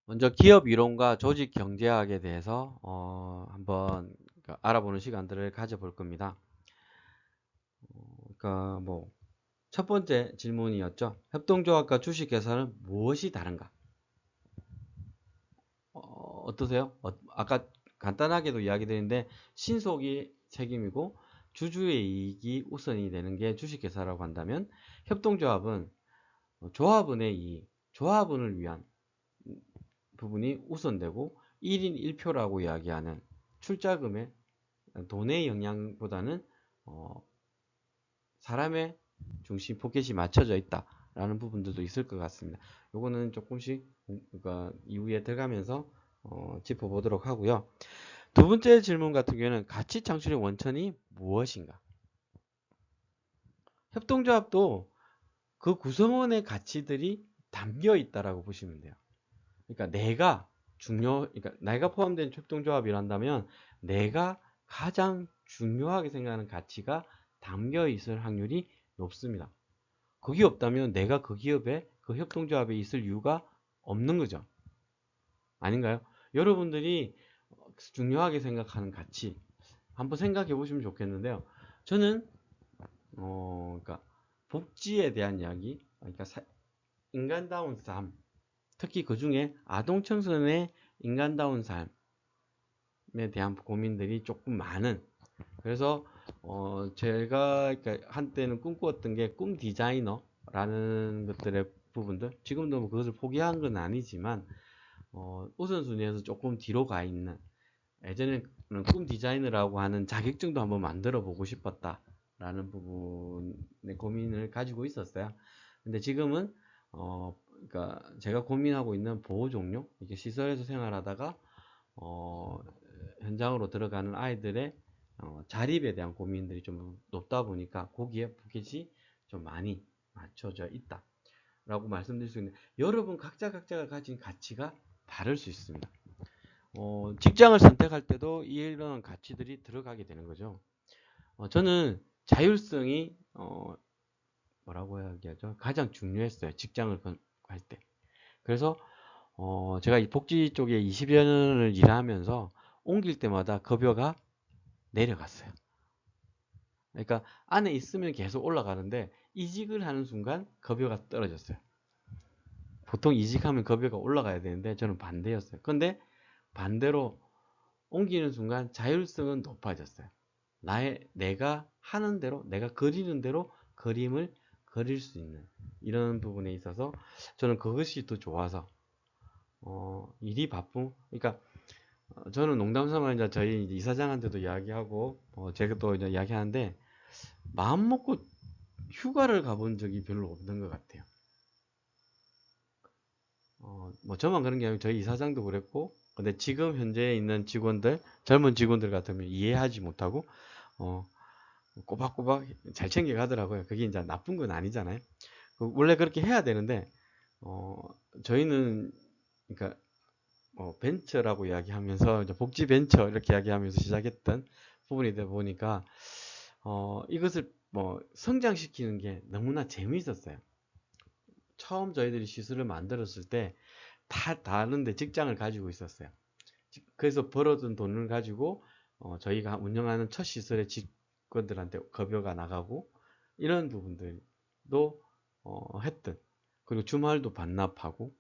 먼저 기업 이론과 조직 경제학에 대해서 한번 알아보는 시간들을 가져볼 겁니다. 그러니까 뭐 첫 번째 질문이었죠. 협동조합과 주식회사는 무엇이 다른가? 어떠세요? 아까 간단하게도 이야기 드렸는데 신속이 책임이고 주주의 이익이 우선이 되는 게 주식회사라고 한다면 협동조합은 조합원의 이익, 조합원을 위한 부분이 우선되고 1인 1표라고 이야기하는 출자금의 돈의 영향보다는 사람의 중심 포켓이 맞춰져 있다라는 부분들도 있을 것 같습니다. 요거는 조금씩 그러니까 이후에 들어가면서 짚어보도록 하고요. 두 번째 질문 같은 경우에는 가치 창출의 원천이 무엇인가? 협동조합도 그 구성원의 가치들이 담겨 있다라고 보시면 돼요. 그러니까 그러니까 내가 포함된 협동조합이란다면 내가 가장 중요하게 생각하는 가치가 담겨 있을 확률이 높습니다. 그게 없다면 내가 그 기업에 그 협동조합에 있을 이유가 없는 거죠. 아닌가요? 여러분들이 중요하게 생각하는 가치 한번 생각해 보시면 좋겠는데요. 저는 그러니까 복지에 대한 이야기, 그러니까 인간다운 삶, 특히 그 중에 아동 청소년의 인간다운 삶에 대한 고민들이 조금 많은. 그래서 제가 그러니까 한때는 꿈꾸었던 게 꿈 디자이너라는 것들의 부분들. 지금도 뭐 그것을 포기한 건 아니지만 우선순위에서 조금 뒤로 가 있는. 예전에는 꿈 디자이너라고 하는 자격증도 한번 만들어 보고 싶었다라는 부분의 고민을 가지고 있었어요. 근데 지금은 그러니까 제가 고민하고 있는 보호 종료, 이게 시설에서 생활하다가 어, 현장으로 들어가는 아이들의 자립에 대한 고민들이 좀 높다 보니까 거기에 포켓이 좀 많이 맞춰져 있다라고 말씀드릴 수 있는데, 여러분 각자가 가진 가치가 다를 수 있습니다. 직장을 선택할 때도 이런 가치들이 들어가게 되는 거죠. 저는 자율성이 뭐라고 해야 하죠? 가장 중요했어요. 직장을 갈 때. 그래서 제가 이 복지 쪽에 20여 년을 일하면서 옮길 때마다 급여가 내려갔어요. 그러니까 안에 있으면 계속 올라가는데 이직을 하는 순간 급여가 떨어졌어요. 보통 이직하면 급여가 올라가야 되는데 저는 반대였어요. 근데 반대로 옮기는 순간 자율성은 높아졌어요. 내가 하는 대로, 내가 그리는 대로 그림을 그릴 수 있는 이런 부분에 있어서 저는 그것이 더 좋아서 일이 그러니까 저는 농담삼아 이제 저희 이사장한테도 이야기하고 제가 또 이제 이야기하는데 마음 먹고 휴가를 가본 적이 별로 없는 것 같아요. 뭐 저만 그런 게 아니고 저희 이사장도 그랬고, 근데 지금 현재 있는 직원들, 젊은 직원들 같으면 이해하지 못하고 어, 꼬박꼬박 잘 챙겨 가더라고요. 그게 이제 나쁜 건 아니잖아요. 원래 그렇게 해야 되는데 어, 저희는 그러니까 벤처라고 이야기하면서 이제 복지 벤처 이렇게 이야기하면서 시작했던 부분이다 보니까 이것을 뭐 성장시키는 게 너무나 재미있었어요. 처음 저희들이 시설을 만들었을 때 다 다른데 직장을 가지고 있었어요. 그래서 벌어둔 돈을 가지고 저희가 운영하는 첫 시설의 직원들한테 급여가 나가고 이런 부분들도 했던, 그리고 주말도 반납하고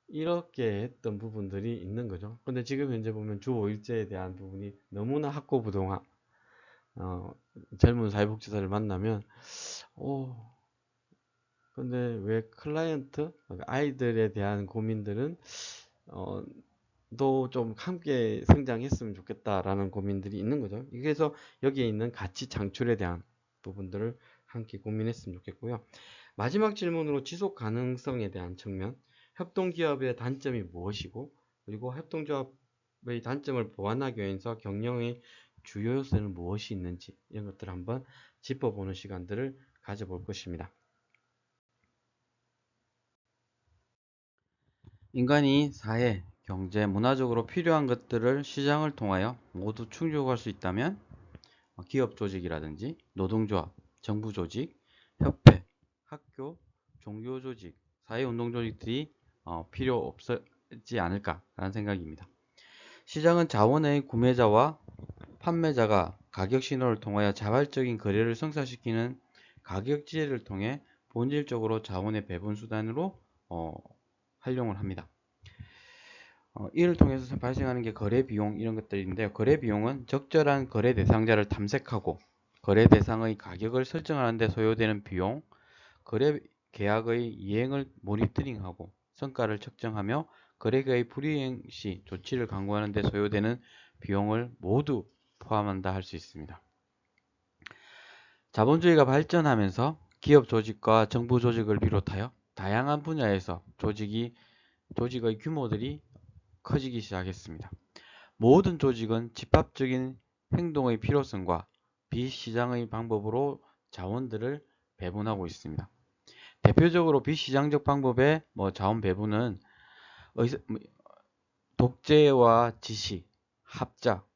이렇게 했던 부분들이 있는 거죠. 근데 지금 현재 보면 주 5일제에 대한 부분이 너무나 학고부동한 어, 젊은 사회복지사를 만나면 근데 왜 클라이언트 아이들에 대한 고민들은 어, 또 좀 함께 성장했으면 좋겠다라는 고민들이 있는 거죠. 그래서 여기에 있는 가치 창출에 대한 부분들을 함께 고민했으면 좋겠고요. 마지막 질문으로 지속 가능성에 대한 측면, 협동기업의 단점이 무엇이고, 그리고 협동조합의 단점을 보완하기 위해서 경영의 주요 요소는 무엇이 있는지, 이런 것들을 한번 짚어보는 시간들을 가져볼 것입니다. 인간이 사회, 경제, 문화적으로 필요한 것들을 시장을 통하여 모두 충족할 수 있다면 기업 조직이라든지 노동조합, 정부 조직, 협회, 학교, 종교 조직, 사회운동 조직들이 필요 되지 않을까라는 생각입니다. 시장은 자원의 구매자와 판매자가 가격 신호를 통하여 자발적인 거래를 성사시키는 가격 지혜를 통해 본질적으로 자원의 배분 수단으로 활용을 합니다. 이를 통해서 발생하는 게 거래 비용 이런 것들인데요. 거래 비용은 적절한 거래 대상자를 탐색하고 거래 대상의 가격을 설정하는 데 소요되는 비용, 거래 계약의 이행을 모니터링하고 성과를 측정하며 거래계의 불이행 시 조치를 강구하는 데 소요되는 비용을 모두 포함한다 할 수 있습니다. 자본주의가 발전하면서 기업 조직과 정부 조직을 비롯하여 다양한 분야에서 조직의 규모들이 커지기 시작했습니다. 모든 조직은 집합적인 행동의 필요성과 비시장의 방법으로 자원들을 배분하고 있습니다. 대표적으로 비시장적 방법의 자원 배분은 독재와 지시, 합작,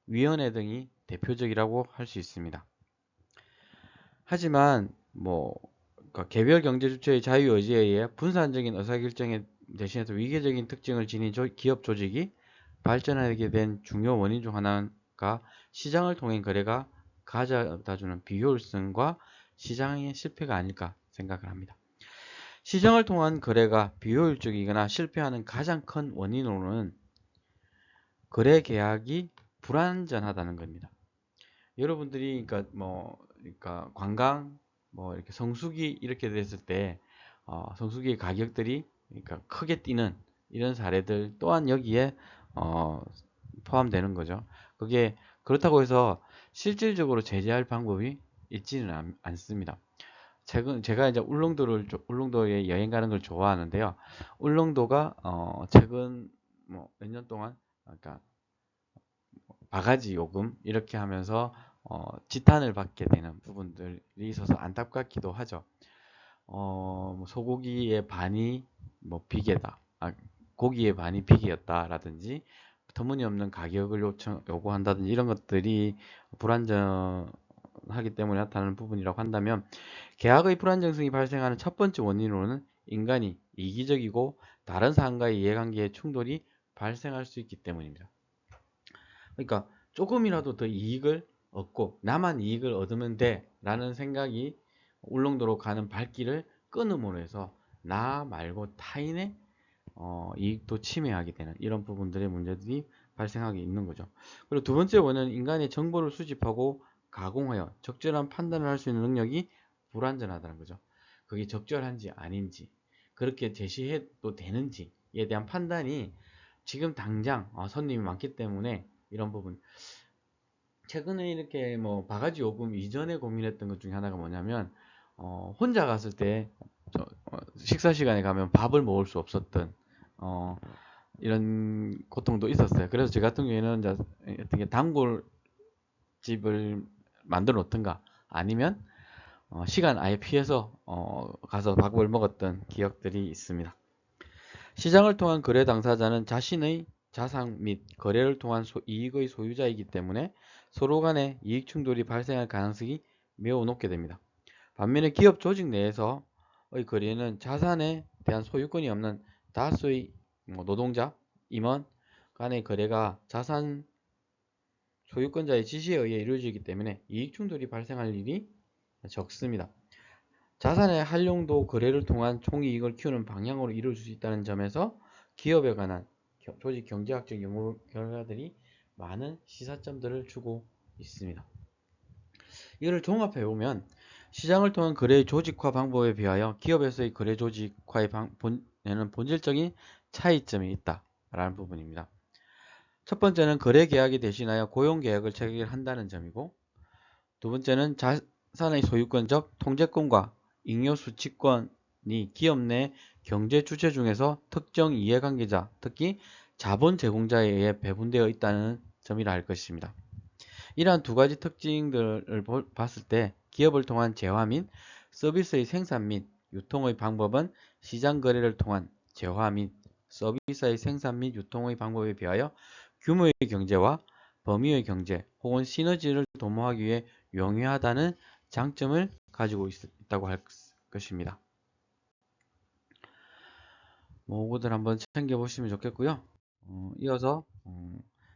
위원회 등이 대표적이라고 할 수 있습니다. 하지만 그러니까 개별 경제 주체의 자유 의지에 의해 분산적인 의사결정에 대신해서 위계적인 특징을 지닌 기업 조직이 발전하게 된 중요 원인 중 하나가 시장을 통한 거래가 가져다주는 비효율성과 시장의 실패가 아닐까 생각을 합니다. 시장을 통한 거래가 비효율적이거나 실패하는 가장 큰 원인으로는 거래 계약이 불완전하다는 겁니다. 여러분들이 그러니까 관광 이렇게 성수기 이렇게 됐을 때 성수기의 가격들이 그러니까 크게 뛰는 이런 사례들 또한 여기에 포함되는 거죠. 그게 그렇다고 해서 실질적으로 제재할 방법이 있지는 않습니다. 제가 이제 울릉도에 여행 가는 걸 좋아하는데요. 울릉도가 최근 몇 년 동안 그러니까 바가지 요금 이렇게 하면서 지탄을 받게 되는 부분들이 있어서 안타깝기도 하죠. 소고기의 반이 비계다, 고기의 반이 비계였다라든지 터무니없는 가격을 요구한다든지 이런 것들이 불안정하기 때문에 나타나는 부분이라고 한다면 계약의 불안정성이 발생하는 첫 번째 원인으로는 인간이 이기적이고 다른 사람과의 이해관계의 충돌이 발생할 수 있기 때문입니다. 그러니까 조금이라도 더 이익을 얻고 나만 이익을 얻으면 돼 라는 생각이 울릉도로 가는 발길을 끊음으로 해서 나 말고 타인의 이익도 침해하게 되는 이런 부분들의 문제들이 발생하게 있는 거죠. 그리고 두 번째 원인은 인간의 정보를 수집하고 가공하여 적절한 판단을 할 수 있는 능력이 불완전하다는 거죠. 그게 적절한지 아닌지 그렇게 제시해도 되는지에 대한 판단이 지금 당장 손님이 많기 때문에 이런 부분 최근에 이렇게 바가지 요금 이전에 고민했던 것 중에 하나가 뭐냐면 혼자 갔을 때 식사 시간에 가면 밥을 먹을 수 없었던 이런 고통도 있었어요. 그래서 저 같은 경우에는 이제 어떻게 단골집을 만들어 놓던가 아니면 시간 아예 피해서 가서 밥을 먹었던 기억들이 있습니다. 시장을 통한 거래 당사자는 자신의 자산 및 거래를 통한 이익의 소유자이기 때문에 서로 간에 이익 충돌이 발생할 가능성이 매우 높게 됩니다. 반면에 기업 조직 내에서의 거래는 자산에 대한 소유권이 없는 다수의 노동자, 임원 간의 거래가 자산 소유권자의 지시에 의해 이루어지기 때문에 이익 충돌이 발생할 일이 적습니다. 자산의 활용도 거래를 통한 총이익을 키우는 방향으로 이룰 수 있다는 점에서 기업에 관한 조직 경제학적 연구 결과들이 많은 시사점들을 주고 있습니다. 이를 종합해 보면 시장을 통한 거래의 조직화 방법에 비하여 기업에서의 거래 조직화의 에는 본질적인 차이점이 있다라는 부분입니다. 첫 번째는 거래 계약이 대신하여 고용 계약을 체결한다는 점이고, 두 번째는 자산의 소유권적 통제권과 잉여 수취권이 기업 내 경제 주체 중에서 특정 이해관계자, 특히 자본 제공자에 의해 배분되어 있다는 점이라 할 것입니다. 이러한 두 가지 특징들을 봤을 때 기업을 통한 재화 및 서비스의 생산 및 유통의 방법은 시장 거래를 통한 재화 및 서비스의 생산 및 유통의 방법에 비하여 규모의 경제와 범위의 경제 혹은 시너지를 도모하기 위해 용이하다는 장점을 가지고 있다고 할 것입니다. 그들 한번 챙겨보시면 좋겠고요. 이어서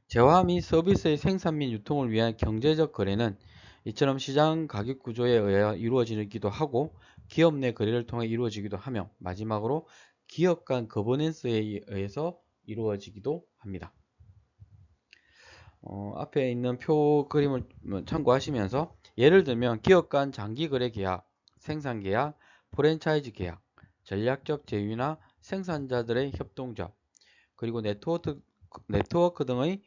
재화 및 서비스의 생산 및 유통을 위한 경제적 거래는 이처럼 시장 가격 구조에 의해 이루어지기도 하고 기업 내 거래를 통해 이루어지기도 하며 마지막으로 기업 간 거버넌스에 의해서 이루어지기도 합니다. 앞에 있는 표 그림을 참고하시면서 예를 들면 기업 간 장기 거래 계약, 생산 계약, 프랜차이즈 계약, 전략적 제휴나 생산자들의 협동조합, 그리고 네트워크 등의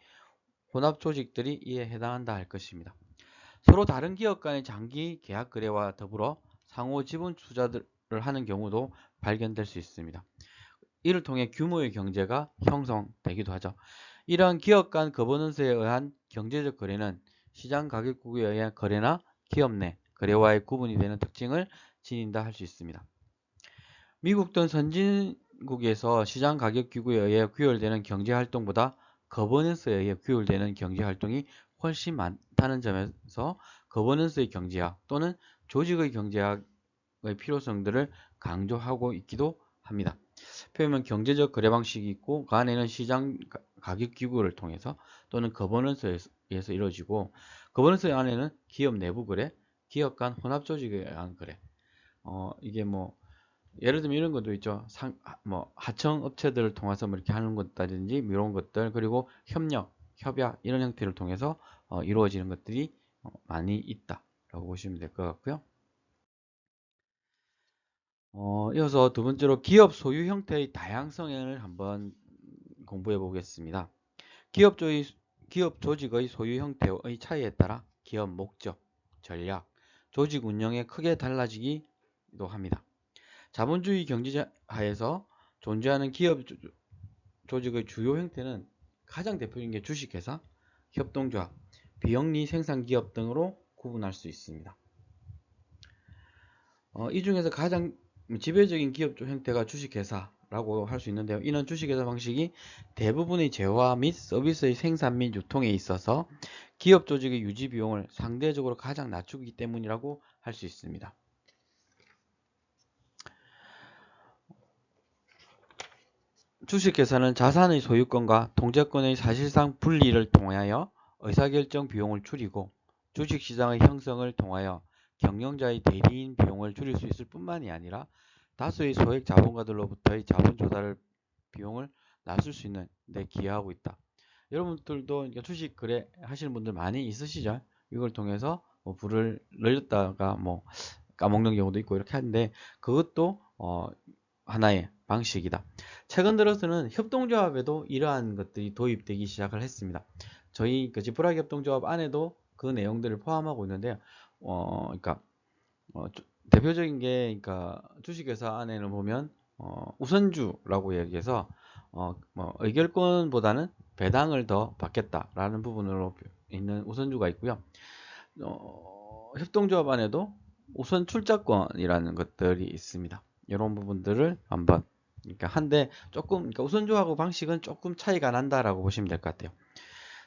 혼합 조직들이 이에 해당한다 할 것입니다. 서로 다른 기업 간의 장기 계약 거래와 더불어 상호 지분 투자를 하는 경우도 발견될 수 있습니다. 이를 통해 규모의 경제가 형성되기도 하죠. 이러한 기업 간 거버넌스에 의한 경제적 거래는 시장 가격국에 의한 거래나 기업 내 거래와의 구분이 되는 특징을 지닌다 할 수 있습니다. 미국 등 선진국에서 시장 가격 기구에 의해 규율되는 경제활동보다 거버넌스에 의해 규율되는 경제활동이 훨씬 많다는 점에서 거버넌스의 경제학 또는 조직의 경제학의 필요성들을 강조하고 있기도 합니다. 표면 경제적 거래 방식이 있고 그 안에는 시장 가격 기구를 통해서 또는 거버넌스에서 이루어지고 거버넌스 안에는 기업 내부 거래, 기업 간 혼합 조직에 의한 거래. 이게 예를 들면 이런 것도 있죠. 하청 업체들을 통해서 이렇게 하는 것들인지 이런 것들 그리고 협력, 협약 이런 형태를 통해서 이루어지는 것들이 많이 있다라고 보시면 될 것 같고요. 이어서 두 번째로 기업 소유 형태의 다양성을 한번 공부해 보겠습니다. 기업 조직의 소유 형태의 차이에 따라 기업 목적, 전략, 조직 운영에 크게 달라지기도 합니다. 자본주의 경제 하에서 존재하는 기업 조직의 주요 형태는 가장 대표적인 게 주식회사, 협동조합, 비영리 생산기업 등으로 구분할 수 있습니다. 이 중에서 가장 지배적인 기업 형태가 주식회사라고 할 수 있는데요. 이는 주식회사 방식이 대부분의 재화 및 서비스의 생산 및 유통에 있어서 기업 조직의 유지 비용을 상대적으로 가장 낮추기 때문이라고 할 수 있습니다. 주식회사는 자산의 소유권과 통제권의 사실상 분리를 통하여 의사결정 비용을 줄이고 주식시장의 형성을 통하여 경영자의 대리인 비용을 줄일 수 있을 뿐만이 아니라 다수의 소액 자본가들로부터의 자본 조달 비용을 낮출 수 있는 데 기여하고 있다. 여러분들도 주식 거래 하시는 분들 많이 있으시죠? 이걸 통해서 부를 늘렸다가 까먹는 경우도 있고 이렇게 하는데 그것도 하나의 방식이다. 최근 들어서는 협동조합에도 이러한 것들이 도입되기 시작을 했습니다. 저희 지프라기 협동조합 안에도 그 내용들을 포함하고 있는데요. 그러니까 대표적인 게 그러니까 주식회사 안에는 보면 우선주라고 얘기해서 의결권보다는 배당을 더 받겠다라는 부분으로 있는 우선주가 있고요. 협동조합 안에도 우선 출자권이라는 것들이 있습니다. 이런 부분들을 한번 한데 그러니까 우선주하고 방식은 조금 차이가 난다라고 보시면 될 것 같아요.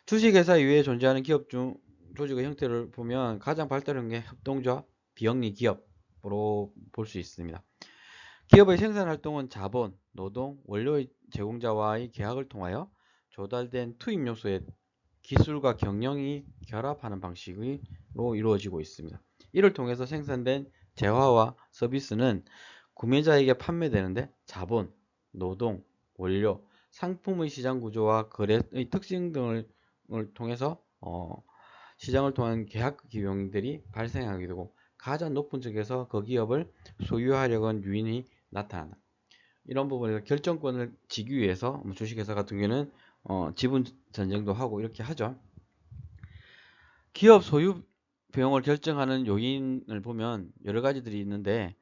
주식회사 이외에 존재하는 기업 중 조직의 형태를 보면 가장 발달한 게 협동조합, 비영리 기업으로 볼 수 있습니다. 기업의 생산 활동은 자본, 노동, 원료의 제공자와의 계약을 통하여 조달된 투입 요소의 기술과 경영이 결합하는 방식으로 이루어지고 있습니다. 이를 통해서 생산된 재화와 서비스는 구매자에게 판매되는데 자본, 노동, 원료, 상품의 시장 구조와 거래의 특징 등을 통해서 시장을 통한 계약 비용들이 발생하게 되고 가장 높은 쪽에서 그 기업을 소유하려는 유인이 나타난다. 이런 부분에서 결정권을 지기 위해서 주식회사 같은 경우는 지분 전쟁도 하고 이렇게 하죠. 기업 소유 비용을 결정하는 요인을 보면 여러 가지들이 있는데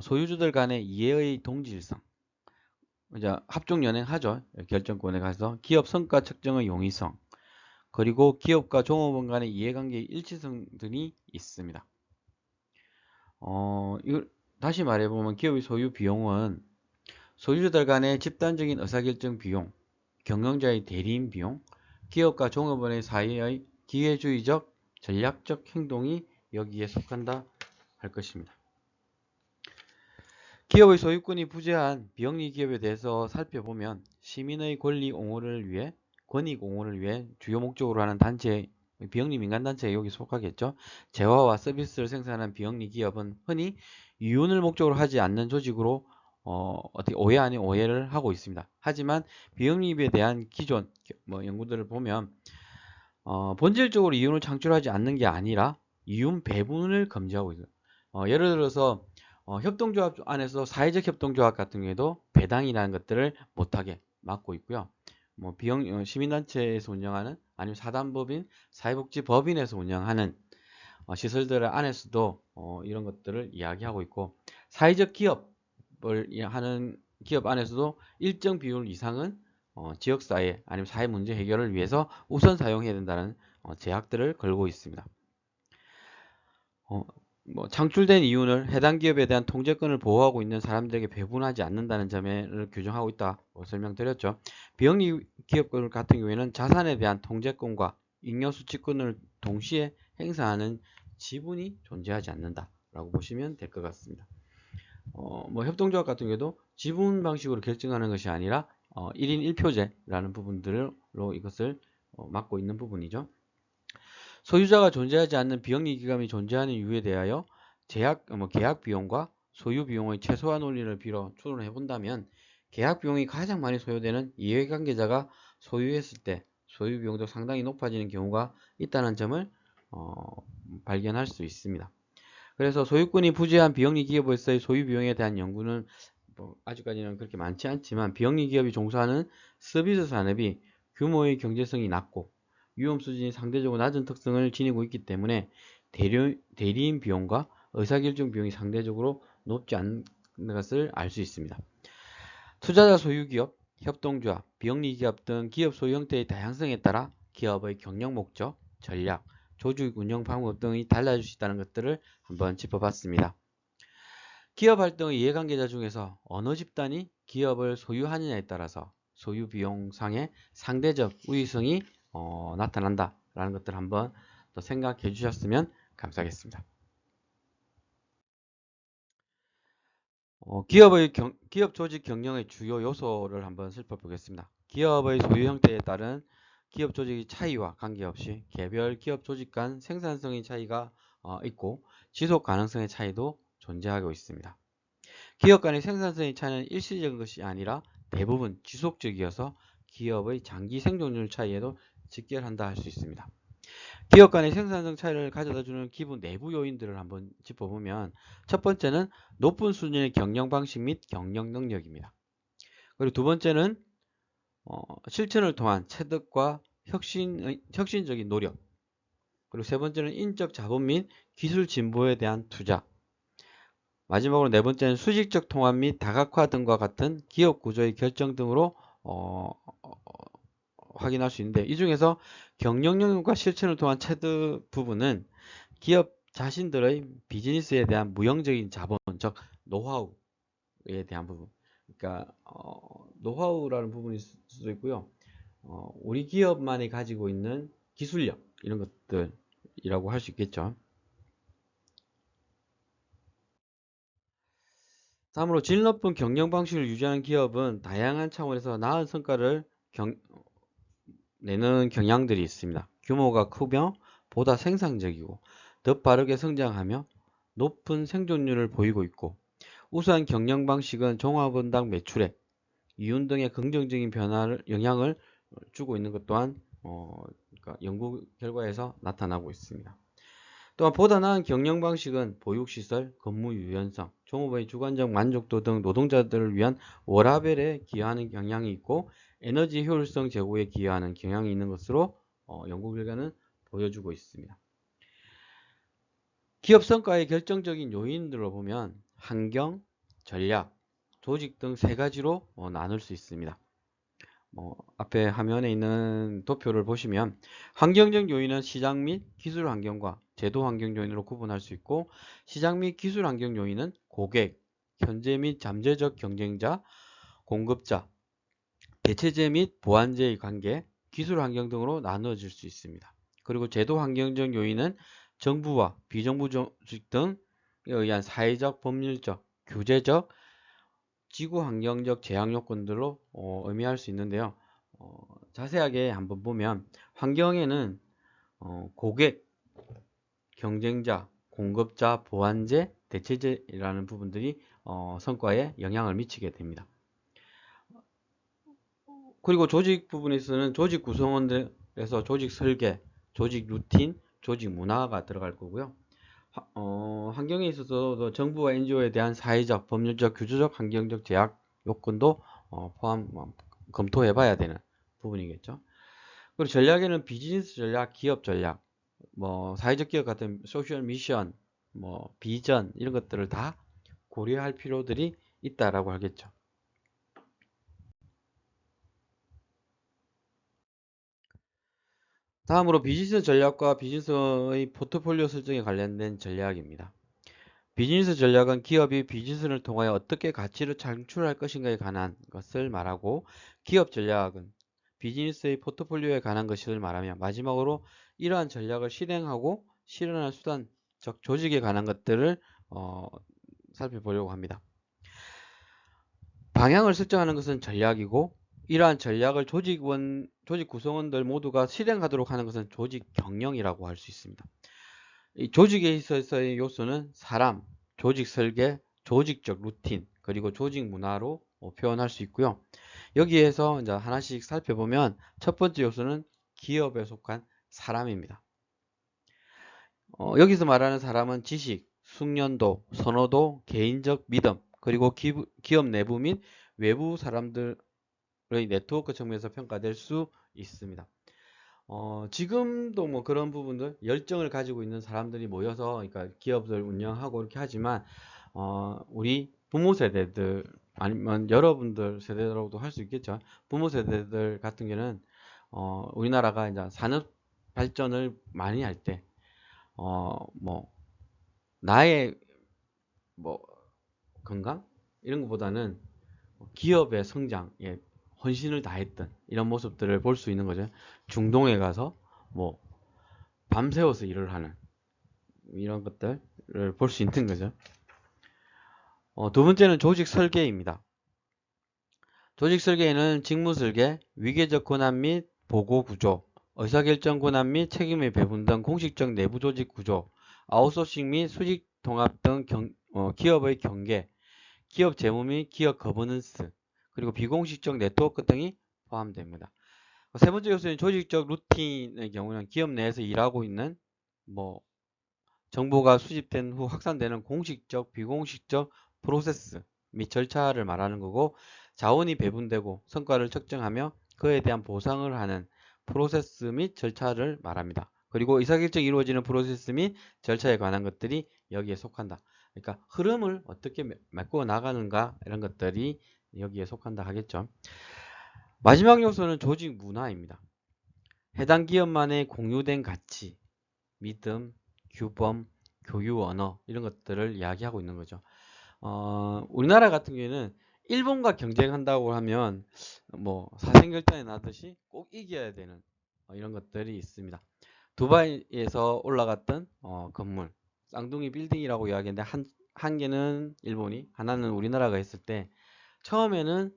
소유주들 간의 이해의 동질성, 이제 합종 연행하죠. 결정권에 가서 기업 성과 측정의 용이성, 그리고 기업과 종업원 간의 이해관계의 일치성 등이 있습니다. 이걸 다시 말해보면 기업의 소유 비용은 소유주들 간의 집단적인 의사결정 비용, 경영자의 대리인 비용, 기업과 종업원의 사이의 기회주의적 전략적 행동이 여기에 속한다 할 것입니다. 기업의 소유권이 부재한 비영리 기업에 대해서 살펴보면 시민의 권리 옹호를 위해 권익 옹호를 위해 주요 목적으로 하는 단체 비영리 민간단체에 여기 속하겠죠. 재화와 서비스를 생산하는 비영리 기업은 흔히 이윤을 목적으로 하지 않는 조직으로 어떻게 오해 아닌 오해를 하고 있습니다. 하지만 비영리에 대한 기존 연구들을 보면 본질적으로 이윤을 창출하지 않는 게 아니라 이윤 배분을 금지하고 있어요. 예를 들어서 협동조합 안에서 사회적 협동조합 같은 경우에도 배당이라는 것들을 못하게 막고 있고요. 시민단체에서 운영하는 아니면 사단법인, 사회복지법인에서 운영하는 시설들 안에서도 이런 것들을 이야기하고 있고, 사회적 기업을 하는 기업 안에서도 일정 비율 이상은 지역사회 아니면 사회 문제 해결을 위해서 우선 사용해야 된다는 제약들을 걸고 있습니다. 창출된 이윤을 해당 기업에 대한 통제권을 보호하고 있는 사람들에게 배분하지 않는다는 점을 규정하고 있다고 설명드렸죠. 비영리 기업 같은 경우에는 자산에 대한 통제권과 잉여수취권을 동시에 행사하는 지분이 존재하지 않는다라고 보시면 될 것 같습니다. 협동조합 같은 경우에도 지분 방식으로 결정하는 것이 아니라 1인 1표제라는 부분들로 이것을 막고 있는 부분이죠. 소유자가 존재하지 않는 비영리 기관이 존재하는 이유에 대하여 계약 비용과 소유 비용의 최소화 논리를 빌어 추론해 본다면, 계약 비용이 가장 많이 소요되는 이해관계자가 소유했을 때 소유 비용도 상당히 높아지는 경우가 있다는 점을 발견할 수 있습니다. 그래서 소유권이 부재한 비영리 기업에서의 소유 비용에 대한 연구는 아직까지는 그렇게 많지 않지만, 비영리 기업이 종사하는 서비스 산업이 규모의 경제성이 낮고 위험 수준이 상대적으로 낮은 특성을 지니고 있기 때문에 대리인 비용과 의사결정 비용이 상대적으로 높지 않은 것을 알 수 있습니다. 투자자 소유기업, 협동조합, 비영리 기업 등 기업 소유 형태의 다양성에 따라 기업의 경영 목적, 전략, 조직 운영 방법 등이 달라질 수 있다는 것들을 한번 짚어봤습니다. 기업 활동의 이해관계자 중에서 어느 집단이 기업을 소유하느냐에 따라서 소유 비용상의 상대적 우위성이 나타난다라는 것들 한번 더 생각해 주셨으면 감사하겠습니다. 기업 조직 경영의 주요 요소를 한번 살펴보겠습니다. 기업의 소유 형태에 따른 기업 조직의 차이와 관계없이 개별 기업 조직 간 생산성의 차이가 있고 지속 가능성의 차이도 존재하고 있습니다. 기업 간의 생산성의 차이는 일시적인 것이 아니라 대부분 지속적이어서 기업의 장기 생존율 차이에도 직결한다 할 수 있습니다. 기업 간의 생산성 차이를 가져다주는 기본 내부 요인들을 한번 짚어보면, 첫 번째는 높은 수준의 경영 방식 및 경영 능력입니다. 그리고 두 번째는 실천을 통한 체득과 혁신적인 노력, 그리고 세 번째는 인적 자본 및 기술 진보에 대한 투자, 마지막으로 네 번째는 수직적 통합 및 다각화 등과 같은 기업 구조의 결정 등으로 확인할 수 있는데, 이 중에서 경영 능력과 실천을 통한 체득 부분은 기업 자신들의 비즈니스에 대한 무형적인 자본, 즉 노하우에 대한 부분, 그러니까 노하우라는 부분일 수도 있고요. 우리 기업만이 가지고 있는 기술력, 이런 것들이라고 할 수 있겠죠. 다음으로 질 높은 경영 방식을 유지하는 기업은 다양한 차원에서 나은 성과를 내는 경향들이 있습니다. 규모가 크며 보다 생산적이고 더 빠르게 성장하며 높은 생존율을 보이고 있고, 우수한 경영 방식은 종합원당 매출액, 이윤 등의 긍정적인 영향을 주고 있는 것 또한 그러니까 연구 결과에서 나타나고 있습니다. 또한 보다 나은 경영 방식은 보육시설, 근무 유연성, 종업의 주관적 만족도 등 노동자들을 위한 워라밸에 기여하는 경향이 있고, 에너지 효율성 제고에 기여하는 경향이 있는 것으로 연구 결과는 보여주고 있습니다. 기업 성과의 결정적인 요인들로 보면 환경, 전략, 조직 등 세 가지로 나눌 수 있습니다. 앞에 화면에 있는 도표를 보시면 환경적 요인은 시장 및 기술 환경과 제도 환경 요인으로 구분할 수 있고, 시장 및 기술 환경 요인은 고객, 현재 및 잠재적 경쟁자, 공급자, 대체제 및 보완제의 관계, 기술 환경 등으로 나누어질 수 있습니다. 그리고 제도 환경적 요인은 정부와 비정부 조직 등에 의한 사회적, 법률적, 규제적, 지구 환경적 제약 요건들로 의미할 수 있는데요. 자세하게 한번 보면 환경에는 고객, 경쟁자, 공급자, 보완제, 대체제라는 부분들이 성과에 영향을 미치게 됩니다. 그리고 조직 부분에서는 조직 구성원들에서 조직 설계, 조직 루틴, 조직 문화가 들어갈 거고요. 환경에 있어서도 정부와 NGO에 대한 사회적, 법률적, 규제적, 환경적 제약 요건도 검토해 봐야 되는 부분이겠죠. 그리고 전략에는 비즈니스 전략, 기업 전략, 사회적 기업 같은 소셜 미션, 비전 이런 것들을 다 고려할 필요들이 있다라고 하겠죠. 다음으로 비즈니스 전략과 비즈니스의 포트폴리오 설정에 관련된 전략입니다. 비즈니스 전략은 기업이 비즈니스를 통하여 어떻게 가치를 창출할 것인가에 관한 것을 말하고, 기업 전략은 비즈니스의 포트폴리오에 관한 것을 말하며, 마지막으로 이러한 전략을 실행하고 실현할 수단, 즉 조직에 관한 것들을 살펴보려고 합니다. 방향을 설정하는 것은 전략이고, 이러한 전략을 조직 구성원들 모두가 실행하도록 하는 것은 조직 경영이라고 할 수 있습니다. 이 조직에 있어서의 요소는 사람, 조직 설계, 조직적 루틴, 그리고 조직 문화로 표현할 수 있고요. 여기에서 이제 하나씩 살펴보면 첫 번째 요소는 기업에 속한 사람입니다. 여기서 말하는 사람은 지식, 숙련도, 선호도, 개인적 믿음, 그리고 기업 내부 및 외부 사람들의 네트워크 측면에서 평가될 수 있습니다. 지금도 그런 부분들, 열정을 가지고 있는 사람들이 모여서, 그러니까 기업을 운영하고 이렇게 하지만, 우리 부모 세대들, 아니면 여러분들 세대라고도 할 수 있겠죠. 부모 세대들 같은 경우는, 우리나라가 이제 산업 발전을 많이 할 때, 나의, 뭐, 건강? 이런 것보다는 기업의 성장에 헌신을 다했던 이런 모습들을 볼 수 있는 거죠. 중동에 가서, 밤새워서 일을 하는 이런 것들을 볼 수 있는 거죠. 두 번째는 조직 설계입니다. 조직 설계에는 직무 설계, 위계적 권한 및 보고 구조, 의사결정 권한 및 책임의 배분 등 공식적 내부 조직 구조, 아웃소싱 및 수직 통합 등 기업의 경계, 기업 재무 및 기업 거버넌스, 그리고 비공식적 네트워크 등이 포함됩니다. 세 번째 요소는 조직적 루틴의 경우는 기업 내에서 일하고 있는 정보가 수집된 후 확산되는 공식적, 비공식적 프로세스 및 절차를 말하는 거고, 자원이 배분되고 성과를 측정하며 그에 대한 보상을 하는 프로세스 및 절차를 말합니다. 그리고 의사결정이 이루어지는 프로세스 및 절차에 관한 것들이 여기에 속한다. 그러니까 흐름을 어떻게 메꿔 나가는가, 이런 것들이 여기에 속한다 하겠죠. 마지막 요소는 조직 문화입니다. 해당 기업만의 공유된 가치, 믿음, 규범, 교육 언어 이런 것들을 이야기하고 있는 거죠. 우리나라 같은 경우에는 일본과 경쟁한다고 하면 사생결단에 나듯이 꼭 이겨야 되는 이런 것들이 있습니다. 두바이에서 올라갔던 건물, 쌍둥이 빌딩이라고 이야기했는데 한 개는 일본이, 하나는 우리나라가 했을 때 처음에는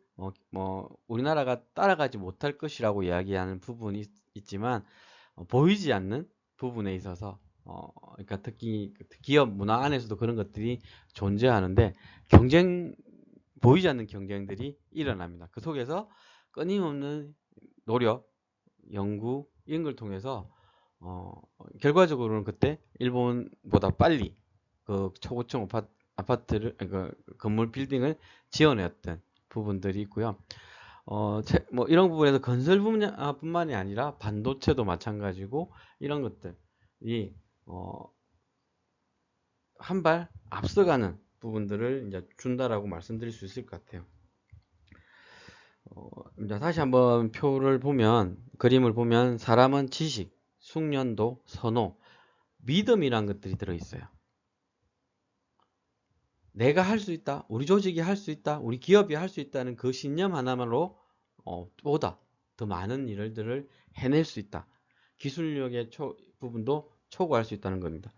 우리나라가 따라가지 못할 것이라고 이야기하는 부분이 있지만, 보이지 않는 부분에 있어서 그러니까 특히 기업 문화 안에서도 그런 것들이 존재하는데, 보이지 않는 경쟁들이 일어납니다. 그 속에서 끊임없는 노력, 연구 이런 걸 통해서 결과적으로는 그때 일본보다 빨리 그 초고층 아파트를, 그 건물 빌딩을 지어냈던 부분들이 있고요. 이런 부분에서 건설 분야뿐만이 아니라 반도체도 마찬가지고, 이런 것들이 한 발 앞서가는 부분들을 이제 준다라고 말씀드릴 수 있을 것 같아요. 이제 다시 한번 그림을 보면 사람은 지식, 숙련도, 선호, 믿음이란 것들이 들어있어요. 내가 할 수 있다, 우리 조직이 할 수 있다, 우리 기업이 할 수 있다는 그 신념 하나만으로 보다 더 많은 일들을 해낼 수 있다. 기술력의 부분도 초과할 수 있다는 겁니다.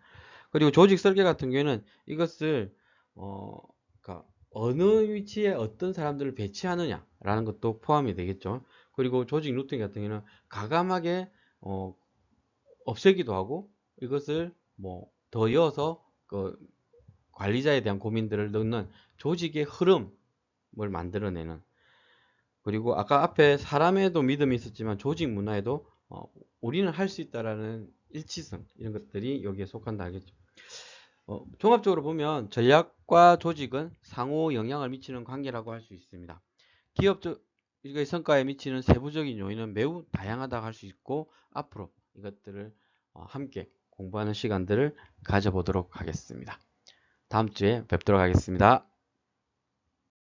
그리고 조직 설계 같은 경우에는 이것을 그러니까 어느 위치에 어떤 사람들을 배치하느냐라는 것도 포함이 되겠죠. 그리고 조직 루팅 같은 경우는 과감하게 없애기도 하고 이것을 뭐 더 이어서 그 관리자에 대한 고민들을 넣는 조직의 흐름을 만들어내는, 그리고 아까 앞에 사람에도 믿음이 있었지만 조직 문화에도 우리는 할 수 있다라는 일치성, 이런 것들이 여기에 속한다 하겠죠. 종합적으로 보면 전략과 조직은 상호 영향을 미치는 관계라고 할 수 있습니다. 기업의 성과에 미치는 세부적인 요인은 매우 다양하다고 할 수 있고, 앞으로 이것들을 함께 공부하는 시간들을 가져보도록 하겠습니다. 다음 주에 뵙도록 하겠습니다.